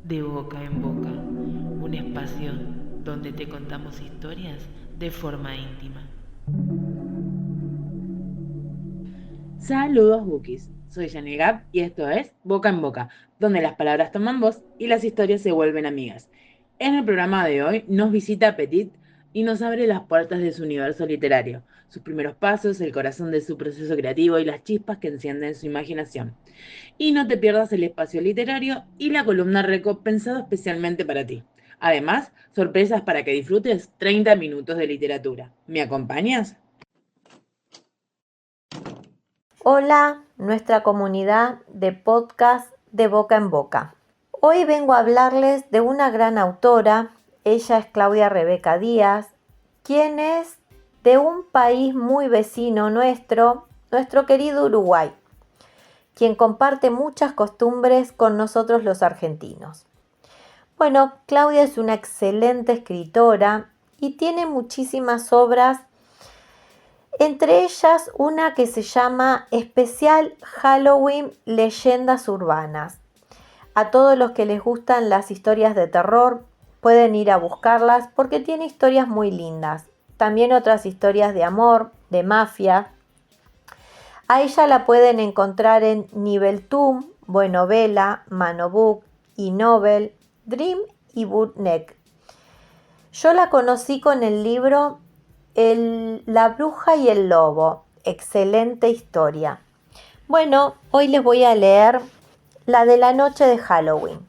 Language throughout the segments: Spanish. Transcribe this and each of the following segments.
De boca en boca, un espacio donde te contamos historias de forma íntima. Saludos Bookies, soy Janel Gap y esto es Boca en Boca, donde las palabras toman voz y las historias se vuelven amigas. En el programa de hoy nos visita Petit y nos abre las puertas de su universo literario, sus primeros pasos, el corazón de su proceso creativo y las chispas que encienden su imaginación. Y no te pierdas el espacio literario y la columna Reco pensado especialmente para ti. Además, sorpresas para que disfrutes 30 minutos de literatura. ¿Me acompañas? Hola, nuestra comunidad de podcast de Boca en Boca. Hoy vengo a hablarles de una gran autora. Ella es Claudia Rebeca Díaz, quien es de un país muy vecino nuestro querido Uruguay, quien comparte muchas costumbres con nosotros los argentinos. Bueno, Claudia es una excelente escritora y tiene muchísimas obras, entre ellas una que se llama Especial Halloween Leyendas Urbanas. A todos los que les gustan las historias de terror pueden ir a buscarlas porque tiene historias muy lindas. También otras historias de amor, de mafia. A ella la pueden encontrar en Niveltum, Buenovela, Manobook, Inovel, Dream y Bootneck. Yo la conocí con el libro La bruja y el lobo. Excelente historia. Bueno, hoy les voy a leer la de la noche de Halloween.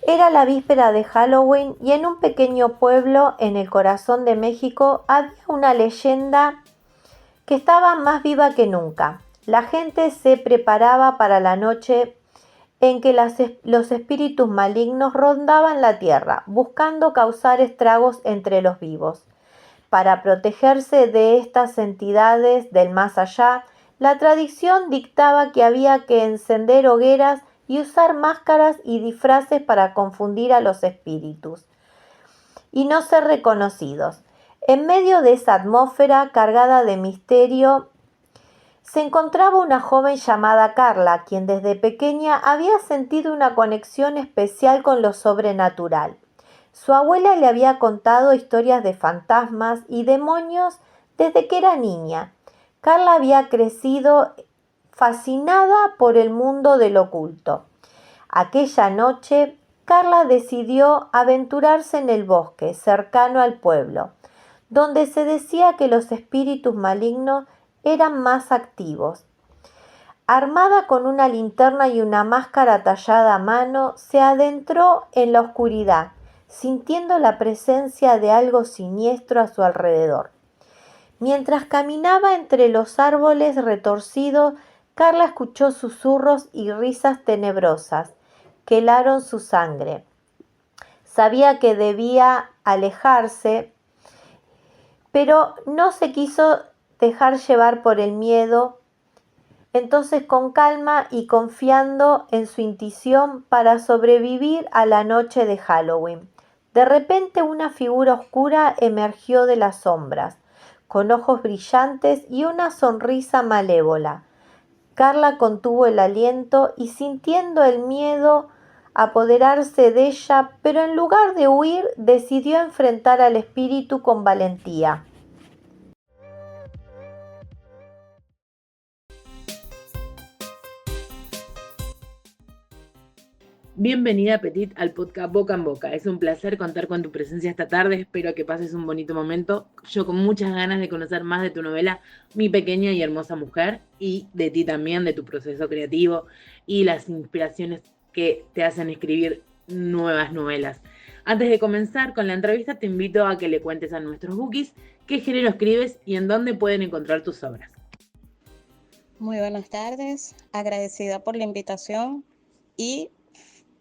Era la víspera de Halloween y en un pequeño pueblo en el corazón de México había una leyenda que estaba más viva que nunca. La gente se preparaba para la noche en que los espíritus malignos rondaban la tierra, buscando causar estragos entre los vivos. Para protegerse de estas entidades del más allá, la tradición dictaba que había que encender hogueras y usar máscaras y disfraces para confundir a los espíritus y no ser reconocidos. En medio de esa atmósfera cargada de misterio, se encontraba una joven llamada Carla, quien desde pequeña había sentido una conexión especial con lo sobrenatural. Su abuela le había contado historias de fantasmas y demonios desde que era niña. Carla había crecido fascinada por el mundo del oculto. Aquella noche, Carla decidió aventurarse en el bosque cercano al pueblo, donde se decía que los espíritus malignos eran más activos. Armada con una linterna y una máscara tallada a mano, se adentró en la oscuridad, sintiendo la presencia de algo siniestro a su alrededor. Mientras caminaba entre los árboles retorcidos, Carla escuchó susurros y risas tenebrosas que helaron su sangre. Sabía que debía alejarse, pero no se quiso dejar llevar por el miedo. Entonces, con calma y confiando en su intuición para sobrevivir a la noche de Halloween, de repente una figura oscura emergió de las sombras, con ojos brillantes y una sonrisa malévola. Carla contuvo el aliento y, sintiendo el miedo apoderarse de ella, pero en lugar de huir, decidió enfrentar al espíritu con valentía. Bienvenida Petit al podcast Boca en Boca. Es un placer contar con tu presencia esta tarde. Espero que pases un bonito momento. Yo con muchas ganas de conocer más de tu novela, Mi pequeña y hermosa mujer, y de ti también, de tu proceso creativo y las inspiraciones que te hacen escribir nuevas novelas. Antes de comenzar con la entrevista, te invito a que le cuentes a nuestros bookies qué género escribes y en dónde pueden encontrar tus obras. Muy buenas tardes, agradecida por la invitación y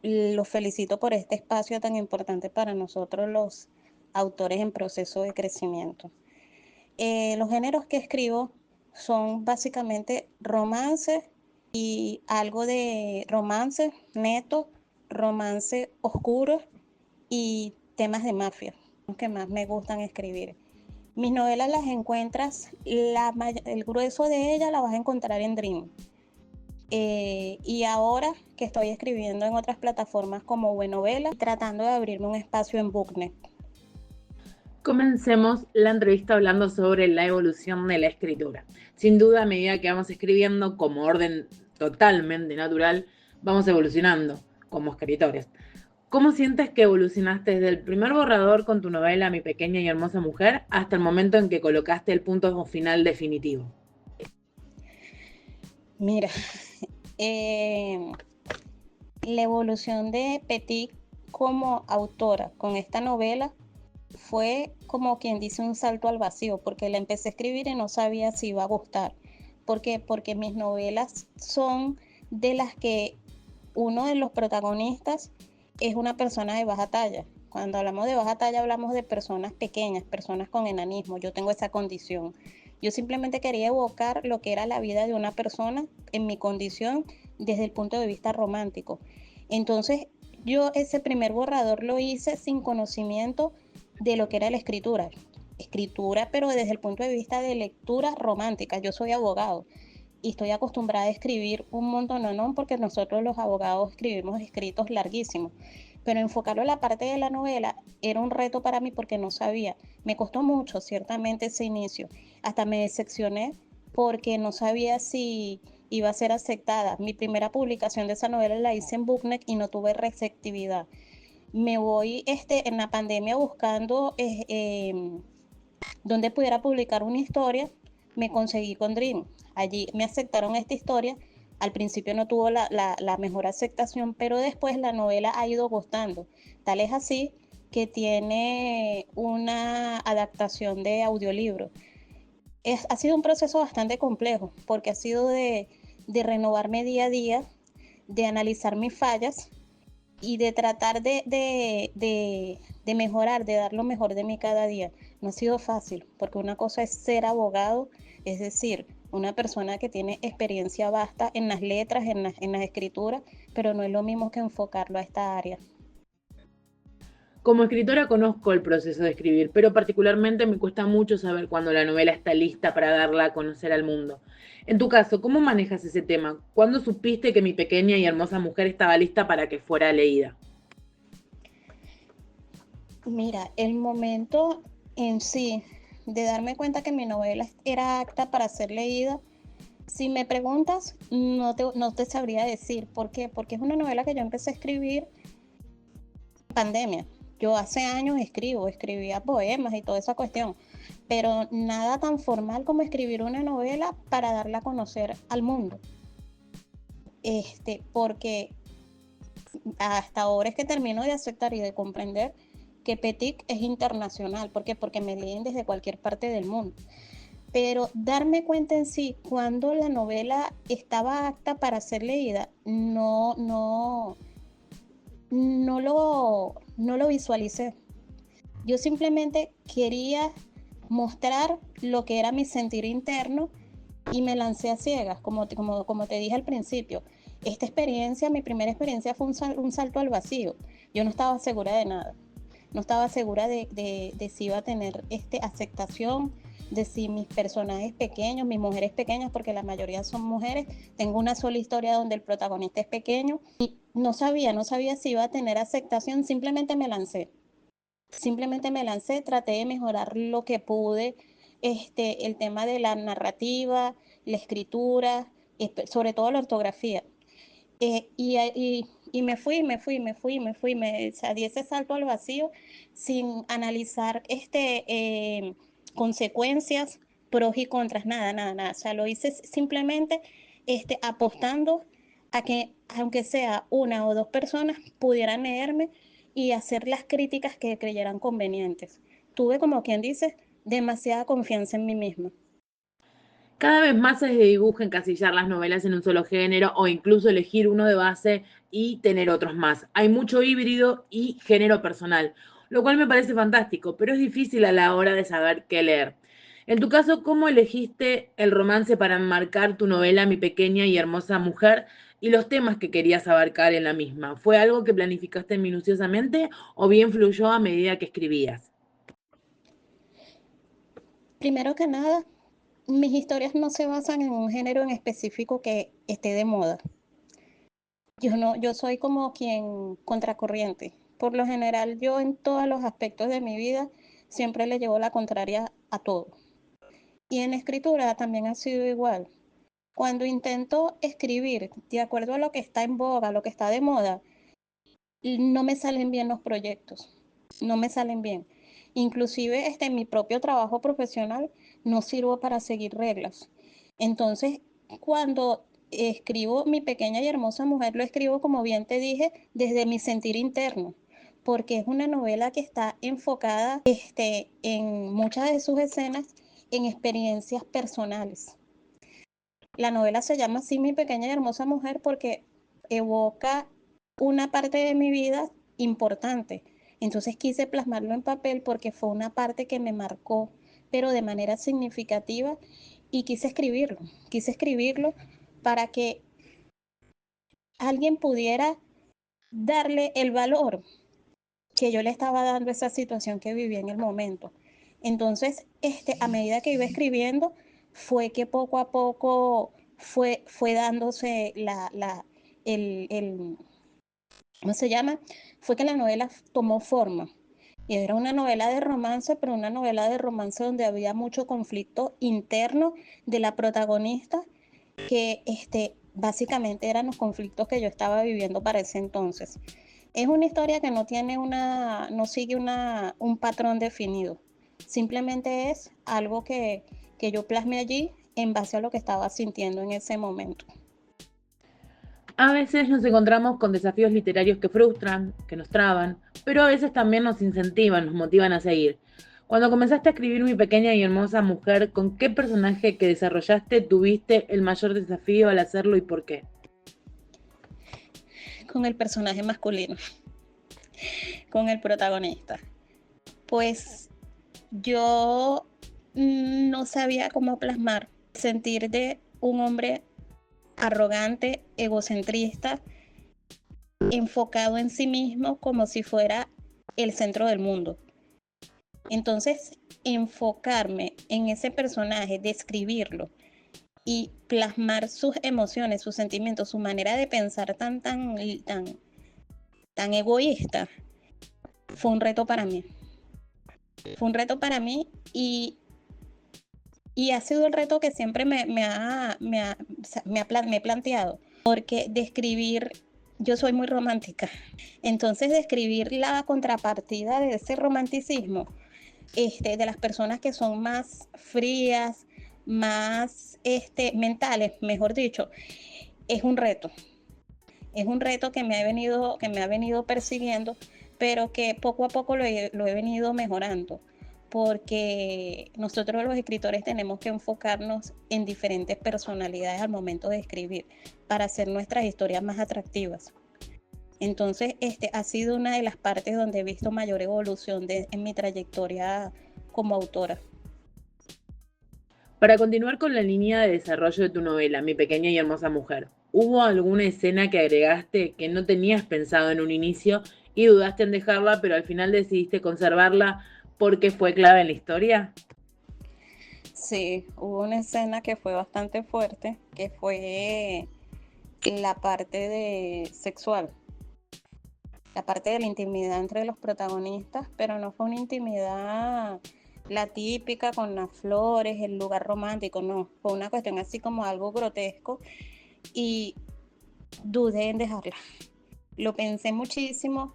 los felicito por este espacio tan importante para nosotros los autores en proceso de crecimiento. Los géneros que escribo son básicamente romance y algo de romance neto, romance oscuro y temas de mafia, los que más me gustan escribir. Mis novelas las encuentras, el grueso de ellas las vas a encontrar en Dream. Y ahora que estoy escribiendo en otras plataformas como Buenovela, tratando de abrirme un espacio en Booknet. Comencemos la entrevista hablando sobre la evolución de la escritura. Sin duda, a medida que vamos escribiendo como orden totalmente natural, vamos evolucionando como escritores. ¿Cómo sientes que evolucionaste desde el primer borrador con tu novela Mi pequeña y hermosa mujer hasta el momento en que colocaste el punto final definitivo? Mira, la evolución de Petit como autora con esta novela fue como quien dice un salto al vacío, porque la empecé a escribir y no sabía si iba a gustar. ¿Por qué? Porque mis novelas son de las que uno de los protagonistas es una persona de baja talla. Cuando hablamos de baja talla hablamos de personas pequeñas, personas con enanismo. Yo tengo esa condición. Yo simplemente quería evocar lo que era la vida de una persona en mi condición desde el punto de vista romántico. Entonces, yo ese primer borrador lo hice sin conocimiento de lo que era la escritura. Escritura, pero desde el punto de vista de lectura romántica. Yo soy abogado y estoy acostumbrada a escribir un montón, no, porque nosotros los abogados escribimos escritos larguísimos, pero enfocarlo en la parte de la novela era un reto para mí porque no sabía. Me costó mucho, ciertamente, ese inicio. Hasta me decepcioné porque no sabía si iba a ser aceptada. Mi primera publicación de esa novela la hice en Booknet y no tuve receptividad. Me voy en la pandemia buscando donde pudiera publicar una historia, me conseguí con Dream. Allí me aceptaron esta historia. Al principio no tuvo la mejor aceptación, pero después la novela ha ido gustando. Tal es así que tiene una adaptación de audiolibro. Ha sido un proceso bastante complejo porque ha sido de renovarme día a día, de analizar mis fallas y de tratar de mejorar, de dar lo mejor de mí cada día. No ha sido fácil, porque una cosa es ser abogado, es decir, una persona que tiene experiencia vasta en las letras, en las escrituras, pero no es lo mismo que enfocarlo a esta área. Como escritora conozco el proceso de escribir, pero particularmente me cuesta mucho saber cuándo la novela está lista para darla a conocer al mundo. En tu caso, ¿cómo manejas ese tema? ¿Cuándo supiste que Mi pequeña y hermosa mujer estaba lista para que fuera leída? Mira, el momento en sí de darme cuenta que mi novela era apta para ser leída, si me preguntas, no te sabría decir. ¿Por qué? Porque es una novela que yo empecé a escribir en pandemia. Yo hace años escribía poemas y toda esa cuestión, pero nada tan formal como escribir una novela para darla a conocer al mundo. Porque hasta ahora es que termino de aceptar y de comprender que Petit es internacional. ¿Por qué? Porque me leen desde cualquier parte del mundo. Pero darme cuenta en sí cuando la novela estaba apta para ser leída, no lo visualicé. Yo simplemente quería mostrar lo que era mi sentir interno y me lancé a ciegas, como te dije al principio. Esta experiencia, mi primera experiencia fue un salto al vacío. Yo no estaba segura de nada. No estaba segura de si iba a tener aceptación, de si mis personajes pequeños, mis mujeres pequeñas, porque la mayoría son mujeres. Tengo una sola historia donde el protagonista es pequeño y no sabía si iba a tener aceptación, simplemente me lancé, traté de mejorar lo que pude, el tema de la narrativa, la escritura, sobre todo la ortografía. Y o sea, di ese salto al vacío sin analizar consecuencias, pros y contras, nada, nada, nada. O sea, lo hice simplemente apostando a que, aunque sea una o dos personas, pudieran leerme y hacer las críticas que creyeran convenientes. Tuve, como quien dice, demasiada confianza en mí misma. Cada vez más se dibuja encasillar las novelas en un solo género o incluso elegir uno de base y tener otros más. Hay mucho híbrido y género personal, lo cual me parece fantástico, pero es difícil a la hora de saber qué leer. En tu caso, ¿cómo elegiste el romance para enmarcar tu novela Mi pequeña y hermosa mujer y los temas que querías abarcar en la misma? ¿Fue algo que planificaste minuciosamente o bien fluyó a medida que escribías? Primero que nada, mis historias no se basan en un género en específico que esté de moda. Yo soy como quien contracorriente. Por lo general, yo en todos los aspectos de mi vida siempre le llevo la contraria a todo. Y en escritura también ha sido igual. Cuando intento escribir de acuerdo a lo que está en boga, lo que está de moda, no me salen bien los proyectos, no me salen bien. Inclusive en mi propio trabajo profesional no sirvo para seguir reglas. Entonces, cuando escribo Mi pequeña y hermosa mujer, lo escribo, como bien te dije, desde mi sentir interno, porque es una novela que está enfocada en muchas de sus escenas en experiencias personales. La novela se llama así, Mi pequeña y hermosa mujer, porque evoca una parte de mi vida importante. Entonces quise plasmarlo en papel porque fue una parte que me marcó, pero de manera significativa, y quise escribirlo para que alguien pudiera darle el valor que yo le estaba dando a esa situación que vivía en el momento. Entonces, a medida que iba escribiendo, fue que poco a poco fue dándose ¿cómo se llama? Fue que la novela tomó forma. Y era una novela de romance, pero una novela de romance donde había mucho conflicto interno de la protagonista, que básicamente eran los conflictos que yo estaba viviendo para ese entonces. Es una historia que no sigue un patrón definido. Simplemente es algo que yo plasmé allí en base a lo que estaba sintiendo en ese momento. A veces nos encontramos con desafíos literarios que frustran, que nos traban, pero a veces también nos incentivan, nos motivan a seguir. Cuando comenzaste a escribir Mi pequeña y hermosa mujer, ¿con qué personaje que desarrollaste tuviste el mayor desafío al hacerlo y por qué? Con el personaje masculino, con el protagonista. Pues yo no sabía cómo plasmar sentir de un hombre arrogante, egocentrista, enfocado en sí mismo como si fuera el centro del mundo. Entonces, enfocarme en ese personaje, describirlo y plasmar sus emociones, sus sentimientos, su manera de pensar tan egoísta, fue un reto para mí. Fue un reto para mí y ha sido el reto que siempre me he planteado, porque describir, yo soy muy romántica, entonces describir la contrapartida de ese romanticismo, de las personas que son más frías, más mentales, mejor dicho, es un reto. Es un reto que me ha venido persiguiendo, pero que poco a poco lo he venido mejorando, porque nosotros los escritores tenemos que enfocarnos en diferentes personalidades al momento de escribir para hacer nuestras historias más atractivas. Entonces, ha sido una de las partes donde he visto mayor evolución en mi trayectoria como autora. Para continuar con la línea de desarrollo de tu novela, Mi pequeña y hermosa mujer, ¿hubo alguna escena que agregaste que no tenías pensado en un inicio y dudaste en dejarla, pero al final decidiste conservarla porque fue clave en la historia? Sí, hubo una escena que fue bastante fuerte, que fue la parte sexual, la parte de la intimidad entre los protagonistas, pero no fue una intimidad la típica con las flores, el lugar romántico, no, fue una cuestión así como algo grotesco y dudé en dejarla. Lo pensé muchísimo.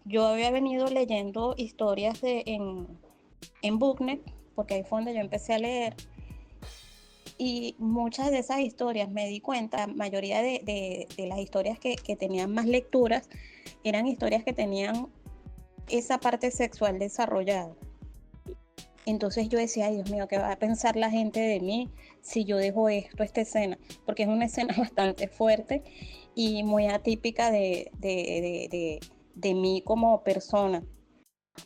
Yo había venido leyendo historias en Booknet, porque ahí fue donde yo empecé a leer, y muchas de esas historias me di cuenta, la mayoría de las historias que tenían más lecturas, eran historias que tenían esa parte sexual desarrollada. Entonces yo decía, ay Dios mío, ¿qué va a pensar la gente de mí si yo dejo esta escena? Porque es una escena bastante fuerte y muy atípica de mí como persona.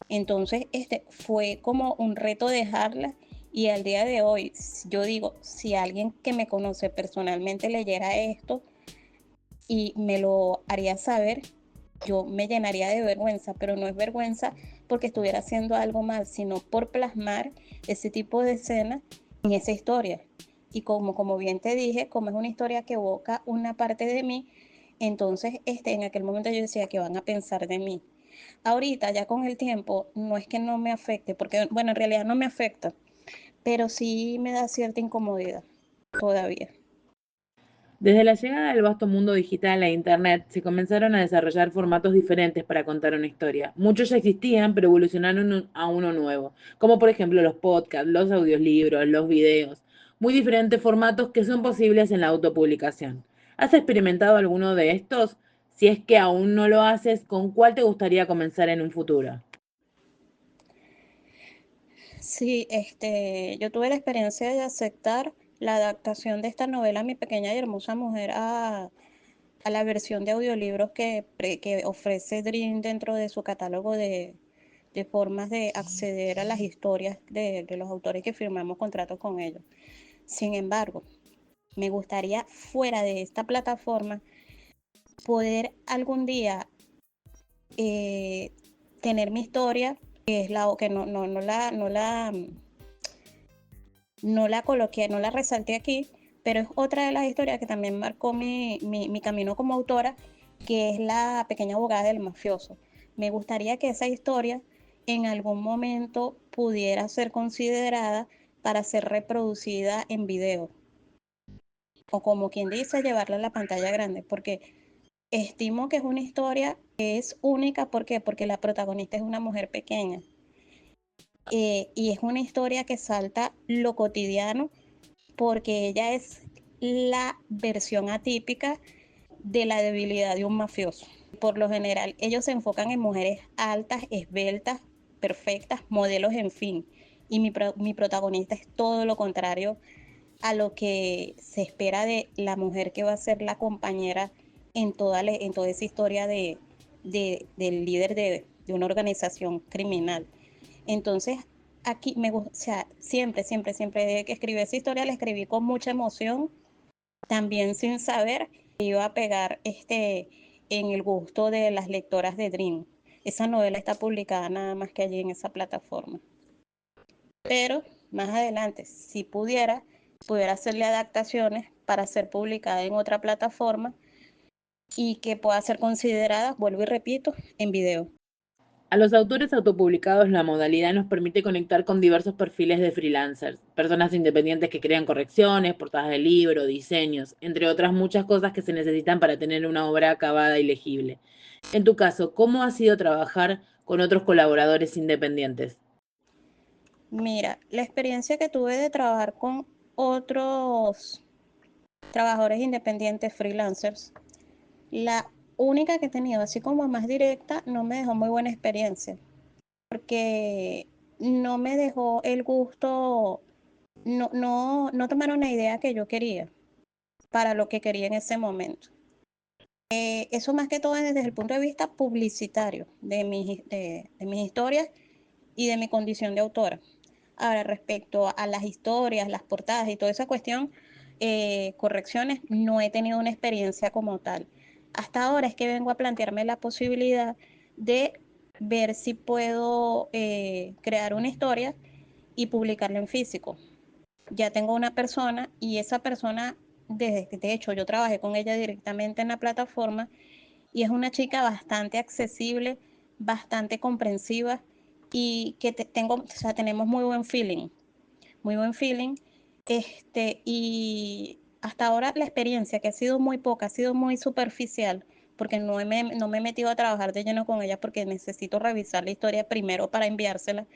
Entonces fue como un reto dejarla, y al día de hoy yo digo, si alguien que me conoce personalmente leyera esto y me lo haría saber, yo me llenaría de vergüenza, pero no es vergüenza porque estuviera haciendo algo mal, sino por plasmar ese tipo de escena en esa historia. Y como bien te dije, como es una historia que evoca una parte de mí, entonces en aquel momento yo decía que van a pensar de mí. Ahorita, ya con el tiempo, no es que no me afecte, porque bueno, en realidad no me afecta, pero sí me da cierta incomodidad todavía. Desde la llegada del vasto mundo digital e Internet, se comenzaron a desarrollar formatos diferentes para contar una historia. Muchos ya existían, pero evolucionaron a uno nuevo, como por ejemplo los podcasts, los audiolibros, los videos, muy diferentes formatos que son posibles en la autopublicación. ¿Has experimentado alguno de estos? Si es que aún no lo haces, ¿con cuál te gustaría comenzar en un futuro? Sí, yo tuve la experiencia de aceptar la adaptación de esta novela Mi pequeña y hermosa mujer a la versión de audiolibros que ofrece Dream dentro de su catálogo de formas de acceder a las historias de los autores que firmamos contratos con ellos. Sin embargo, me gustaría fuera de esta plataforma poder algún día eh, tener mi historia, que es la que no la coloqué, no la resalté aquí, pero es otra de las historias que también marcó mi camino como autora, que es La pequeña abogada del mafioso. Me gustaría que esa historia en algún momento pudiera ser considerada para ser reproducida en video, o como quien dice, llevarla a la pantalla grande, porque estimo que es una historia que es única. ¿Por qué? Porque la protagonista es una mujer pequeña. Y es una historia que salta lo cotidiano porque ella es la versión atípica de la debilidad de un mafioso. Por lo general, ellos se enfocan en mujeres altas, esbeltas, perfectas, modelos, en fin. Y mi protagonista es todo lo contrario a lo que se espera de la mujer que va a ser la compañera en toda esa historia del líder de una organización criminal. Entonces, aquí o sea, siempre que escribí esa historia la escribí con mucha emoción, también sin saber que iba a pegar en el gusto de las lectoras de Dream. Esa novela está publicada nada más que allí en esa plataforma. Pero más adelante, si pudiera hacerle adaptaciones para ser publicada en otra plataforma y que pueda ser considerada, vuelvo y repito, en video. A los autores autopublicados la modalidad nos permite conectar con diversos perfiles de freelancers, personas independientes que crean correcciones, portadas de libro, diseños, entre otras muchas cosas que se necesitan para tener una obra acabada y legible. En tu caso, ¿cómo ha sido trabajar con otros colaboradores independientes? Mira, la experiencia que tuve de trabajar con otros trabajadores independientes, freelancers, la única que he tenido, así como más directa, no me dejó muy buena experiencia, porque no me dejó el gusto, no tomaron la idea que yo quería para lo que quería en ese momento. Eso más que todo desde el punto de vista publicitario de mis historias y de mi condición de autora. Ahora, respecto a las historias, las portadas y toda esa cuestión, correcciones, no he tenido una experiencia como tal. Hasta ahora es que vengo a plantearme la posibilidad de ver si puedo crear una historia y publicarla en físico. Ya tengo una persona y esa persona, de hecho, yo trabajé con ella directamente en la plataforma y es una chica bastante accesible, bastante comprensiva y que o sea, tenemos muy buen feeling. Y hasta ahora la experiencia, que ha sido muy poca, ha sido muy superficial, porque no me he metido a trabajar de lleno con ella porque necesito revisar la historia primero para enviársela.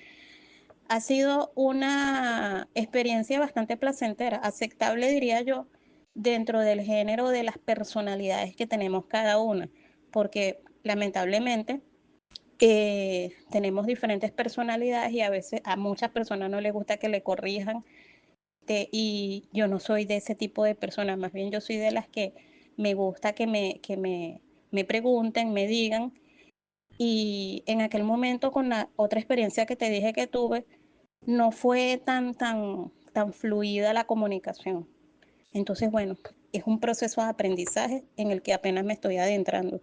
Ha sido una experiencia bastante placentera, aceptable diría yo, dentro del género de las personalidades que tenemos cada una, porque lamentablemente tenemos diferentes personalidades y a veces a muchas personas no les gusta que le corrijan, y yo no soy de ese tipo de personas, más bien yo soy de las que me gusta me pregunten, me digan, y en aquel momento con la otra experiencia que te dije que tuve, no fue tan fluida la comunicación. Entonces, bueno, es un proceso de aprendizaje en el que apenas me estoy adentrando.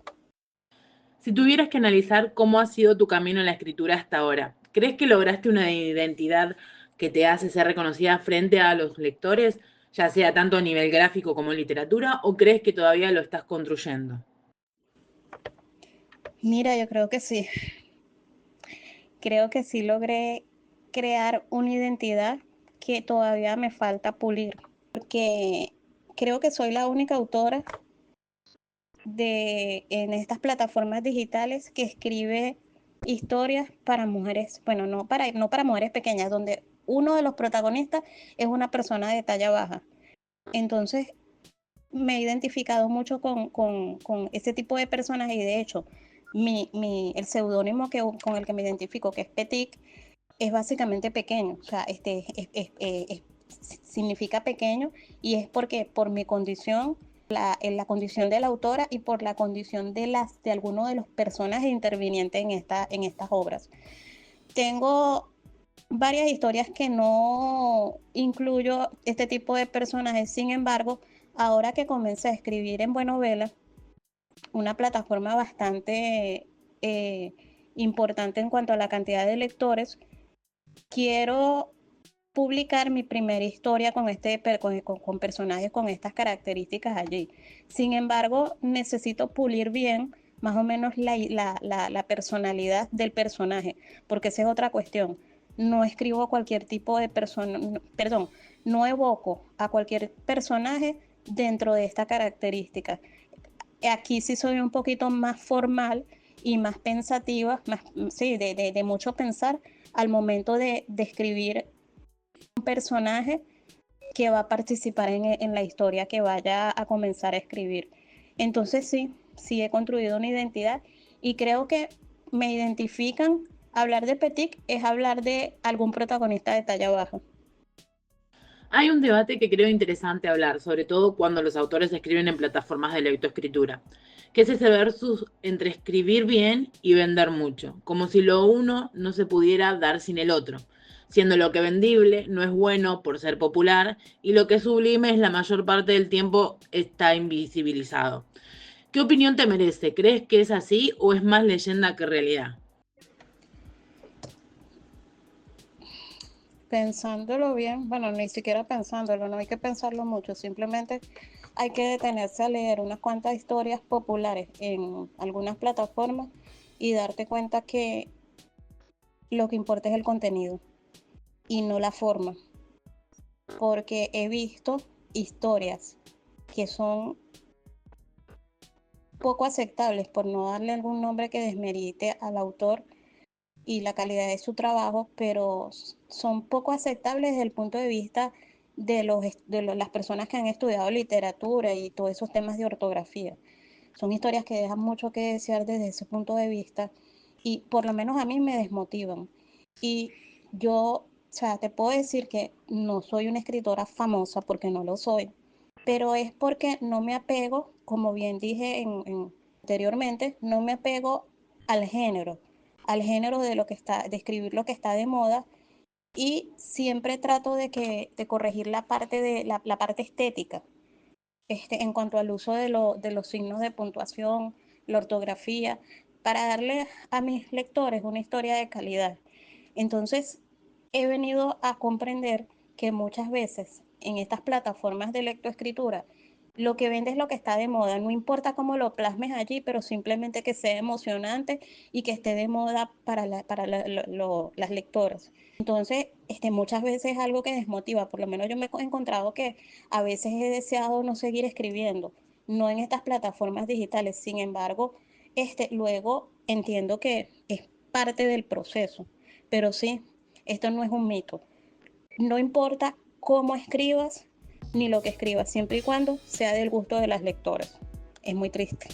Si tuvieras que analizar cómo ha sido tu camino en la escritura hasta ahora, ¿crees que lograste una identidad que te hace ser reconocida frente a los lectores, ya sea tanto a nivel gráfico como en literatura, o crees que todavía lo estás construyendo? Mira, yo creo que sí. Creo que sí logré crear una identidad que todavía me falta pulir, porque creo que soy la única autora en estas plataformas digitales que escribe historias para mujeres, bueno, no para mujeres pequeñas, donde uno de los protagonistas es una persona de talla baja. Entonces, me he identificado mucho con ese tipo de personas y de hecho, el seudónimo con el que me identifico, que es Petit, es básicamente pequeño, o sea, significa pequeño y es porque por mi condición, en la condición de la autora y por la condición de algunos de los personajes intervinientes en estas obras. Tengo varias historias que no incluyo este tipo de personajes, sin embargo, ahora que comencé a escribir en Buenovela, una plataforma bastante importante en cuanto a la cantidad de lectores, quiero publicar mi primera historia con personajes con estas características allí. Sin embargo, necesito pulir bien más o menos la personalidad del personaje, porque esa es otra cuestión. No escribo a cualquier tipo de persona, perdón, no evoco a cualquier personaje dentro de esta característica. Aquí sí soy un poquito más formal y más pensativa, más, sí, de mucho pensar al momento de escribir un personaje que va a participar en la historia que vaya a comenzar a escribir. Entonces sí he construido una identidad y creo que me identifican. Hablar de Petit es hablar de algún protagonista de talla baja. Hay un debate que creo interesante hablar, sobre todo cuando los autores escriben en plataformas de lectoescritura, que es ese versus entre escribir bien y vender mucho, como si lo uno no se pudiera dar sin el otro, siendo lo que vendible no es bueno por ser popular y lo que es sublime es la mayor parte del tiempo está invisibilizado. ¿Qué opinión te merece? ¿Crees que es así o es más leyenda que realidad? Pensándolo bien, bueno, ni siquiera pensándolo, no hay que pensarlo mucho, simplemente hay que detenerse a leer unas cuantas historias populares en algunas plataformas y darte cuenta que lo que importa es el contenido y no la forma, porque he visto historias que son poco aceptables, por no darle algún nombre que desmerite al autor y la calidad de su trabajo, pero son poco aceptables desde el punto de vista las personas que han estudiado literatura y todos esos temas de ortografía. Son historias que dejan mucho que desear desde ese punto de vista y por lo menos a mí me desmotivan. Y yo, o sea, te puedo decir que no soy una escritora famosa porque no lo soy, pero es porque no me apego, como bien dije anteriormente, no me apego al género, al género de lo que está, de escribir lo que está de moda y siempre trato de corregir la parte estética, en cuanto al uso de los signos de puntuación, la ortografía, para darle a mis lectores una historia de calidad. Entonces, he venido a comprender que muchas veces en estas plataformas de lectoescritura, lo que vende es lo que está de moda, no importa cómo lo plasmes allí, pero simplemente que sea emocionante y que esté de moda las lectoras. Entonces, muchas veces es algo que desmotiva, por lo menos yo me he encontrado que a veces he deseado no seguir escribiendo, no en estas plataformas digitales, sin embargo, luego entiendo que es parte del proceso, pero sí, esto no es un mito. No importa cómo escribas ni lo que escribas, siempre y cuando sea del gusto de las lectoras. Es muy triste.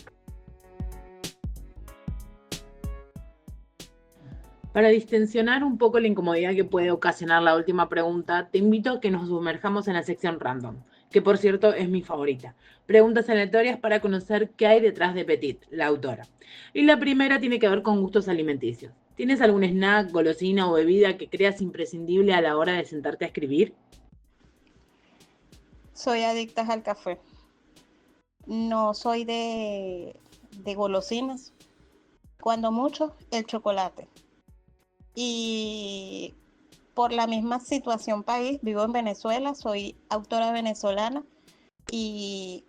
Para distensionar un poco la incomodidad que puede ocasionar la última pregunta, te invito a que nos sumerjamos en la sección random, que por cierto es mi favorita. Preguntas aleatorias para conocer qué hay detrás de Petit, la autora. Y la primera tiene que ver con gustos alimenticios. ¿Tienes algún snack, golosina o bebida que creas imprescindible a la hora de sentarte a escribir? Soy adicta al café. No soy de golosinas. Cuando mucho, el chocolate. Y por la misma situación país, vivo en Venezuela, soy autora venezolana y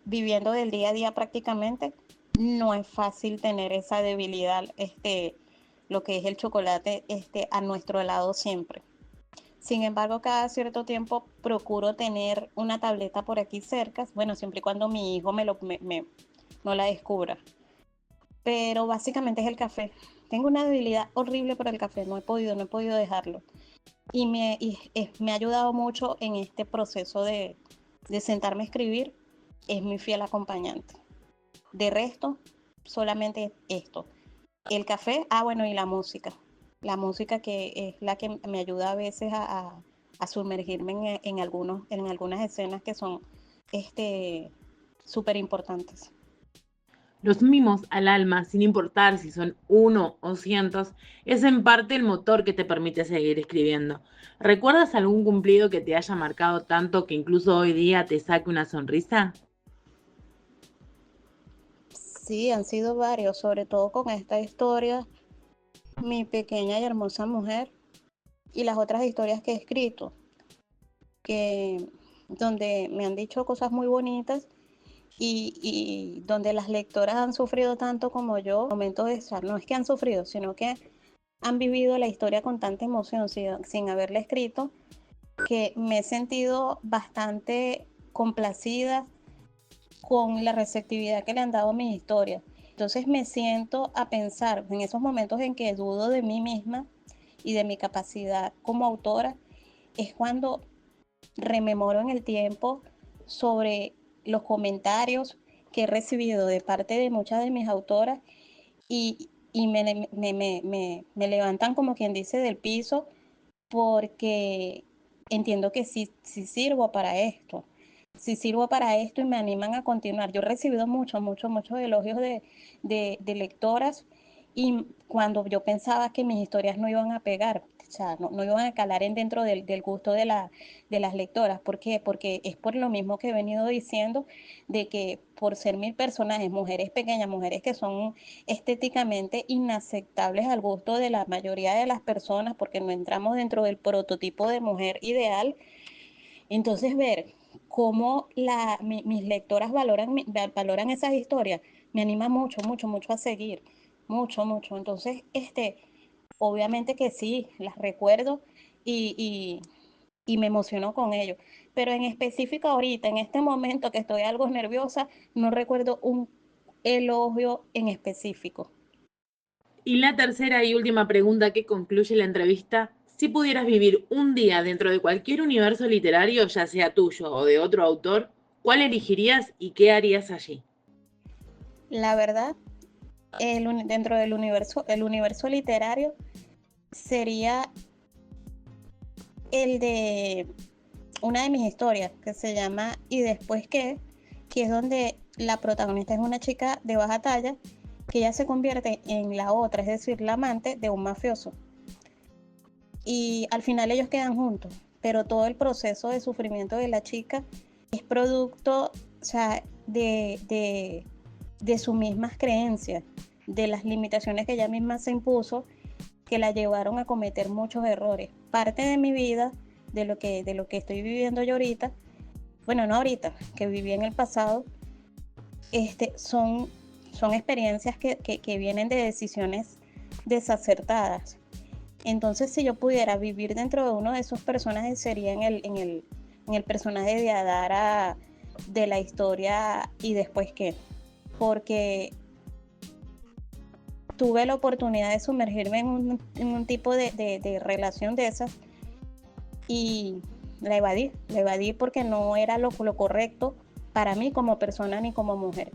viviendo del día a día prácticamente, no es fácil tener esa debilidad, lo que es el chocolate, a nuestro lado siempre. Sin embargo, cada cierto tiempo procuro tener una tableta por aquí cerca, bueno, siempre y cuando mi hijo no la descubra. Pero básicamente es el café. Tengo una debilidad horrible por el café, no he podido dejarlo. Y me ha ayudado mucho en este proceso de sentarme a escribir, es mi fiel acompañante. De resto, solamente esto. El café, bueno, y la música. La música que es la que me ayuda a veces a sumergirme en algunas escenas que son súper importantes. Los mimos al alma, sin importar si son uno o cientos, es en parte el motor que te permite seguir escribiendo. ¿Recuerdas algún cumplido que te haya marcado tanto que incluso hoy día te saque una sonrisa? Sí, han sido varios, sobre todo con esta historia, Mi pequeña y hermosa mujer, y las otras historias que he escrito, donde me han dicho cosas muy bonitas y donde las lectoras han sufrido tanto como yo, momentos de estar, no es que han sufrido, sino que han vivido la historia con tanta emoción sin haberla escrito, que me he sentido bastante complacida con la receptividad que le han dado a mis historias. Entonces me siento a pensar en esos momentos en que dudo de mí misma y de mi capacidad como autora, es cuando rememoro en el tiempo sobre los comentarios que he recibido de parte de muchas de mis autoras y me levantan, como quien dice, del piso, porque entiendo que sí sirvo para esto. Sí sirvo para esto y me animan a continuar. Yo he recibido muchos elogios de lectoras, y cuando yo pensaba que mis historias no iban a pegar, o sea, no iban a calar dentro del gusto de las lectoras. ¿Por qué? Porque es por lo mismo que he venido diciendo, de que por ser mis personajes, mujeres pequeñas, mujeres que son estéticamente inaceptables al gusto de la mayoría de las personas, porque no entramos dentro del prototipo de mujer ideal, entonces ver cómo mis lectoras valoran esas historias me anima mucho a seguir, mucho. Entonces, obviamente que sí, las recuerdo y, y me emociono con ello. Pero en específico ahorita, en este momento que estoy algo nerviosa, no recuerdo un elogio en específico. Y la tercera y última pregunta que concluye la entrevista: si pudieras vivir un día dentro de cualquier universo literario, ya sea tuyo o de otro autor, ¿cuál elegirías y qué harías allí? La verdad, dentro del el universo literario sería el de una de mis historias que se llama ¿Y después qué? Que es donde la protagonista es una chica de baja talla que ella se convierte en la otra, es decir, la amante de un mafioso. Y al final ellos quedan juntos, pero todo el proceso de sufrimiento de la chica es producto, o sea, de sus mismas creencias, de las limitaciones que ella misma se impuso, que la llevaron a cometer muchos errores. Parte de mi vida, de lo que estoy viviendo yo ahorita, bueno, no ahorita, que viví en el pasado, son experiencias que vienen de decisiones desacertadas. Entonces, si yo pudiera vivir dentro de uno de esos personajes, sería en el personaje de Adara de la historia ¿Y después qué? Porque tuve la oportunidad de sumergirme en un tipo de relación de esas y la evadí porque no era lo correcto para mí como persona ni como mujer.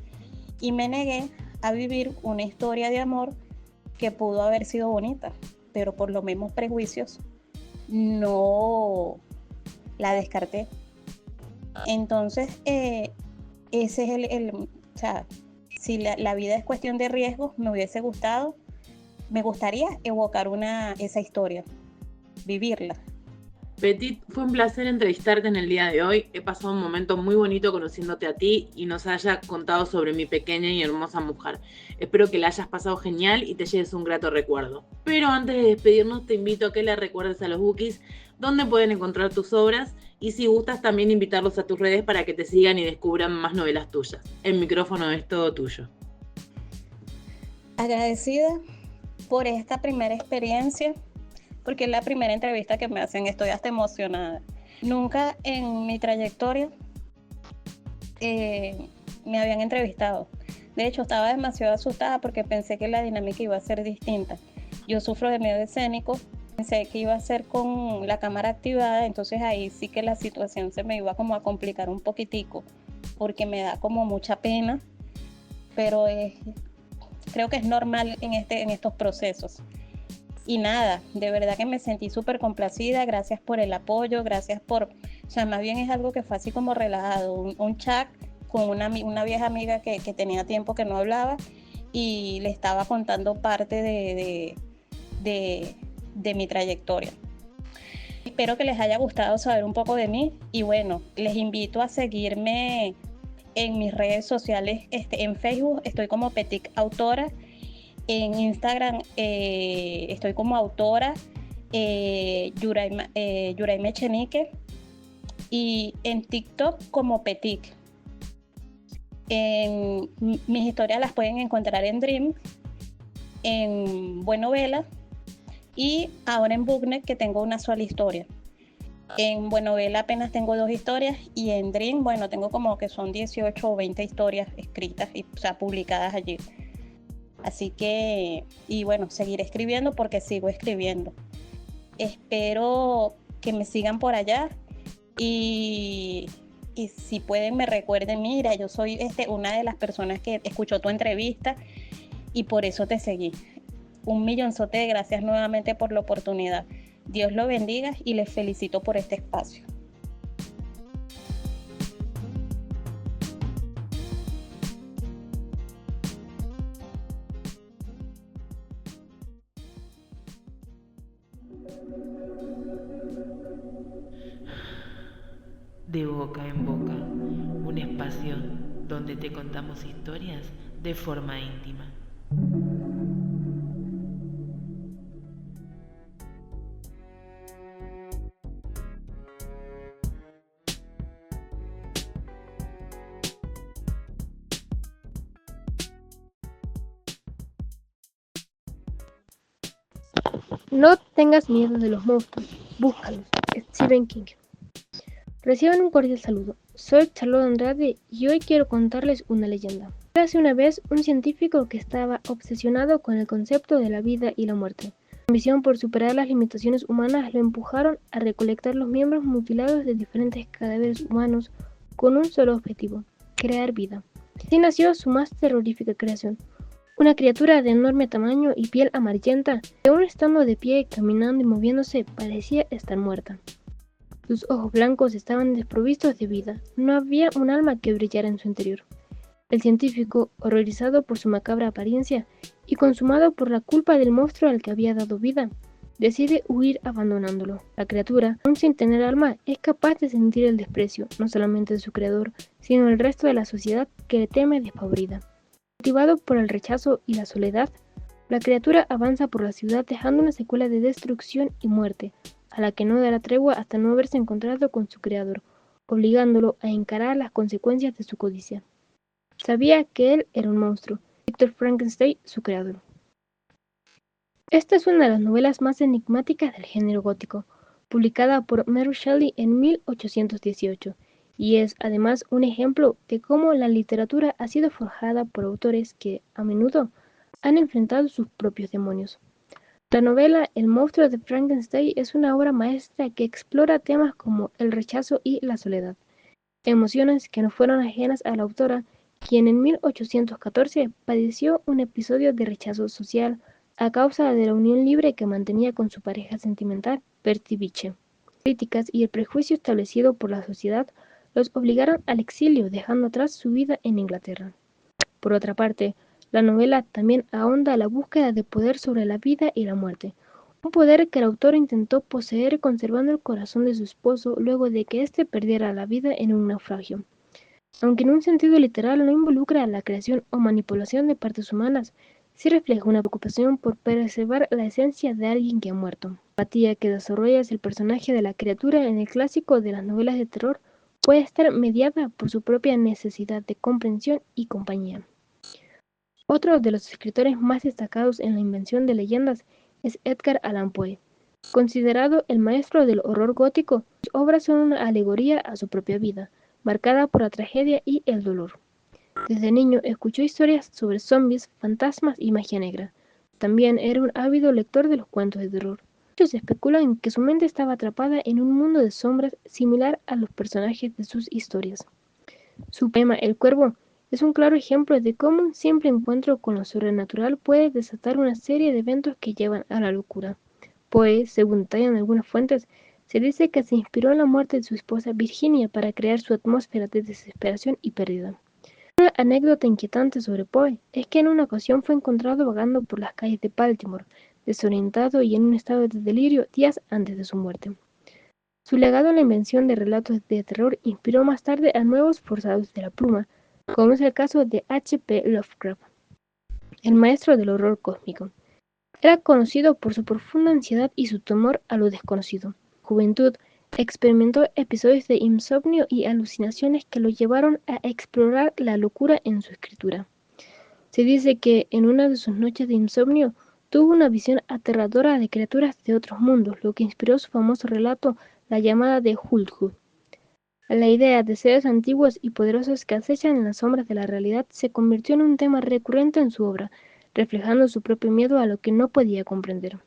Y me negué a vivir una historia de amor que pudo haber sido bonita, pero por los mismos prejuicios no la descarté. Entonces, ese es o sea, si la vida es cuestión de riesgos, me gustaría evocar esa historia, vivirla. Petit, fue un placer entrevistarte en el día de hoy. He pasado un momento muy bonito conociéndote a ti y nos haya contado sobre mi pequeña y hermosa mujer. Espero que la hayas pasado genial y te lleves un grato recuerdo. Pero antes de despedirnos, te invito a que le recuerdes a los bookies dónde pueden encontrar tus obras y si gustas también invitarlos a tus redes para que te sigan y descubran más novelas tuyas. El micrófono es todo tuyo. Agradecida por esta primera experiencia, porque es la primera entrevista que me hacen, estoy hasta emocionada. Nunca en mi trayectoria me habían entrevistado. De hecho, estaba demasiado asustada porque pensé que la dinámica iba a ser distinta. Yo sufro de miedo escénico, pensé que iba a ser con la cámara activada, entonces ahí sí que la situación se me iba como a complicar un poquitico, porque me da como mucha pena, pero creo que es normal en estos procesos. Y nada, de verdad que me sentí súper complacida, gracias por el apoyo, gracias por, o sea, más bien es algo que fue así como relajado, un chat con una vieja amiga que tenía tiempo que no hablaba y le estaba contando parte de mi trayectoria. Espero que les haya gustado saber un poco de mí y bueno, les invito a seguirme en mis redes sociales, en Facebook estoy como Petit Autora. En Instagram estoy como autora Yuraime Echenique y en TikTok como Petit. Mis historias las pueden encontrar en Dream, en Buenovela y ahora en Booknet, que tengo una sola historia. En Buenovela apenas tengo 2 historias y en Dream, bueno, tengo como que son 18 o 20 historias escritas y, o sea, publicadas allí. Así que, y bueno, seguiré escribiendo porque sigo escribiendo. Espero que me sigan por allá y si pueden me recuerden, mira, yo soy una de las personas que escuchó tu entrevista y por eso te seguí. Un millonzote de gracias nuevamente por la oportunidad. Dios lo bendiga y les felicito por este espacio. De boca en boca, un espacio donde te contamos historias de forma íntima. No tengas miedo de los monstruos, búscalos. Stephen King. Reciban un cordial saludo. Soy Charlotte Andrade y hoy quiero contarles una leyenda. Hace una vez un científico que estaba obsesionado con el concepto de la vida y la muerte. Su ambición por superar las limitaciones humanas lo empujaron a recolectar los miembros mutilados de diferentes cadáveres humanos con un solo objetivo: crear vida. Así nació su más terrorífica creación. Una criatura de enorme tamaño y piel amarillenta, que aún estando de pie, caminando y moviéndose, parecía estar muerta. Sus ojos blancos estaban desprovistos de vida, no había un alma que brillara en su interior. El científico, horrorizado por su macabra apariencia y consumado por la culpa del monstruo al que había dado vida, decide huir abandonándolo. La criatura, aún sin tener alma, es capaz de sentir el desprecio, no solamente de su creador, sino del resto de la sociedad que le teme despavorida. Motivado por el rechazo y la soledad, la criatura avanza por la ciudad dejando una secuela de destrucción y muerte, a la que no dará tregua hasta no haberse encontrado con su creador, obligándolo a encarar las consecuencias de su codicia. Sabía que él era un monstruo, Victor Frankenstein, su creador. Esta es una de las novelas más enigmáticas del género gótico, publicada por Mary Shelley en 1818. Y es además un ejemplo de cómo la literatura ha sido forjada por autores que, a menudo, han enfrentado sus propios demonios. La novela El monstruo de Frankenstein es una obra maestra que explora temas como el rechazo y la soledad, emociones que no fueron ajenas a la autora, quien en 1814 padeció un episodio de rechazo social a causa de la unión libre que mantenía con su pareja sentimental, Bertie Biche. Las críticas y el prejuicio establecido por la sociedad los obligaron al exilio, dejando atrás su vida en Inglaterra. Por otra parte, la novela también ahonda la búsqueda de poder sobre la vida y la muerte, un poder que el autor intentó poseer conservando el corazón de su esposo luego de que éste perdiera la vida en un naufragio. Aunque en un sentido literal no involucra la creación o manipulación de partes humanas, sí refleja una preocupación por preservar la esencia de alguien que ha muerto. La empatía que desarrolla el personaje de la criatura en el clásico de las novelas de terror puede estar mediada por su propia necesidad de comprensión y compañía. Otro de los escritores más destacados en la invención de leyendas es Edgar Allan Poe. Considerado el maestro del horror gótico, sus obras son una alegoría a su propia vida, marcada por la tragedia y el dolor. Desde niño escuchó historias sobre zombies, fantasmas y magia negra. También era un ávido lector de los cuentos de terror. Muchos especulan que su mente estaba atrapada en un mundo de sombras similar a los personajes de sus historias. Su poema El Cuervo es un claro ejemplo de cómo un simple encuentro con lo sobrenatural puede desatar una serie de eventos que llevan a la locura. Poe, según detallan algunas fuentes, se dice que se inspiró en la muerte de su esposa Virginia para crear su atmósfera de desesperación y pérdida. Una anécdota inquietante sobre Poe es que en una ocasión fue encontrado vagando por las calles de Baltimore, desorientado y en un estado de delirio días antes de su muerte. Su legado en la invención de relatos de terror inspiró más tarde a nuevos forzados de la pluma, como es el caso de H. P. Lovecraft, el maestro del horror cósmico. Era conocido por su profunda ansiedad y su temor a lo desconocido. En su juventud, experimentó episodios de insomnio y alucinaciones que lo llevaron a explorar la locura en su escritura. Se dice que en una de sus noches de insomnio tuvo una visión aterradora de criaturas de otros mundos, lo que inspiró su famoso relato La llamada de Hulhu. La idea de seres antiguos y poderosos que acechan en las sombras de la realidad se convirtió en un tema recurrente en su obra, reflejando su propio miedo a lo que no podía comprender.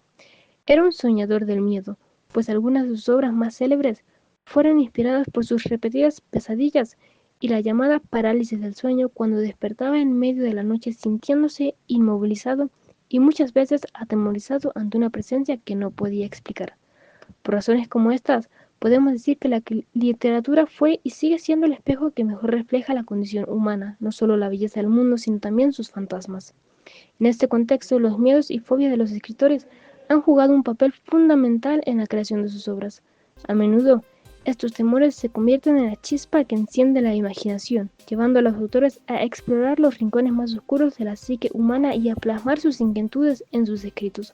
Era un soñador del miedo, pues algunas de sus obras más célebres fueron inspiradas por sus repetidas pesadillas y la llamada parálisis del sueño cuando despertaba en medio de la noche sintiéndose inmovilizado y muchas veces atemorizado ante una presencia que no podía explicar. Por razones como estas, podemos decir que la literatura fue y sigue siendo el espejo que mejor refleja la condición humana, no solo la belleza del mundo, sino también sus fantasmas. En este contexto, los miedos y fobias de los escritores han jugado un papel fundamental en la creación de sus obras. A menudo, estos temores se convierten en la chispa que enciende la imaginación, llevando a los autores a explorar los rincones más oscuros de la psique humana y a plasmar sus inquietudes en sus escritos.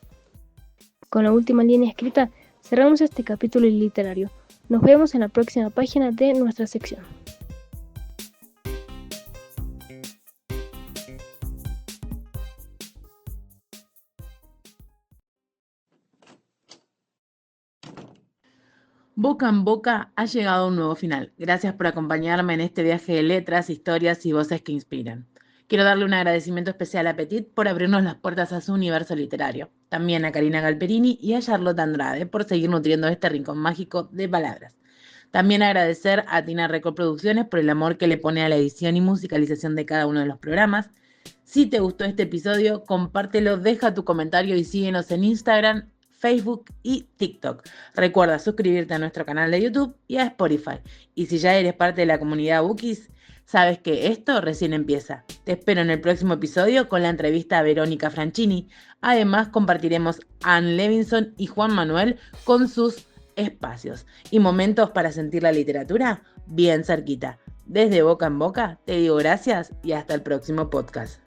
Con la última línea escrita, cerramos este capítulo literario. Nos vemos en la próxima página de nuestra sección. Boca en Boca ha llegado a un nuevo final. Gracias por acompañarme en este viaje de letras, historias y voces que inspiran. Quiero darle un agradecimiento especial a Petit por abrirnos las puertas a su universo literario. También a Karina Galperini y a Charlotte Andrade por seguir nutriendo este rincón mágico de palabras. También agradecer a Tina Record Producciones por el amor que le pone a la edición y musicalización de cada uno de los programas. Si te gustó este episodio, compártelo, deja tu comentario y síguenos en Instagram, Facebook y TikTok. Recuerda suscribirte a nuestro canal de YouTube y a Spotify. Y si ya eres parte de la comunidad Bookies, sabes que esto recién empieza. Te espero en el próximo episodio con la entrevista a Verónica Franchini. Además, compartiremos a Anne Levinson y Juan Manuel con sus espacios y momentos para sentir la literatura bien cerquita. Desde Boca en Boca, te digo gracias y hasta el próximo podcast.